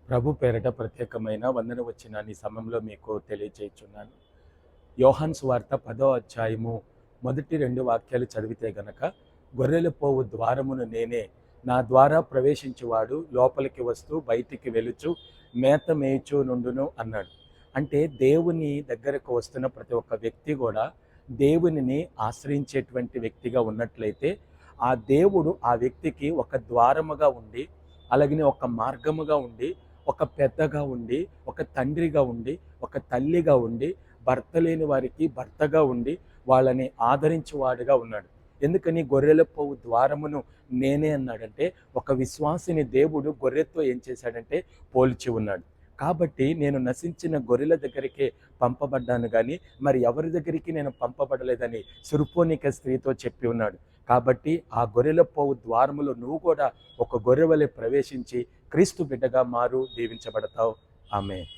ప్రభు పేరిట ప్రత్యేకమైన వందన వచనాన్ని ఈ సమయంలో మీకు తెలియజేయుచున్నాను. యోహాను సువార్త 10వ అధ్యాయము మొదటి 2 వాక్యాలు చదివితే గనక, గొర్రెల పోవు ద్వారమును నేనే, నా ద్వారా ప్రవేశించువాడు లోపలికి వస్తూ బయటికి వెలుచు మేత మేయుచు నుండును అన్నాడు. అంటే దేవుని దగ్గరకు వస్తున్న ప్రతి ఒక్క వ్యక్తి కూడా దేవునిని ఆశ్రయించేటువంటి వ్యక్తిగా ఉన్నట్లయితే, ఆ దేవుడు ఆ వ్యక్తికి ఒక ద్వారముగా ఉండి, అలాగనే ఒక మార్గముగా ఉండి, ఒక పెద్దగా ఉండి, ఒక తండ్రిగా ఉండి, ఒక తల్లిగా ఉండి, భర్త లేని వారికి భర్తగా ఉండి, వాళ్ళని ఆదరించేవాడుగా ఉన్నాడు. ఎందుకని గొర్రెల పోవు ద్వారమును నేనే అన్నాడంటే, ఒక విశ్వాసిని దేవుడు గొర్రెతో ఏం చేశాడంటే పోల్చి ఉన్నాడు. కాబట్టి నేను నశించిన గొర్రెల దగ్గరికే పంపబడ్డాను గాని, మరి ఎవరి దగ్గరికి నేను పంపబడలేదని సురుపోనిక స్త్రీతో చెప్పి ఉన్నాడు. కాబట్టి ఆ గొర్రెల పోవు ద్వారములో నువ్వు కూడా ఒక గొర్రె వలె ప్రవేశించి క్రీస్తు బిడ్డగా మారు, దీవించబడతావు. ఆమేన్.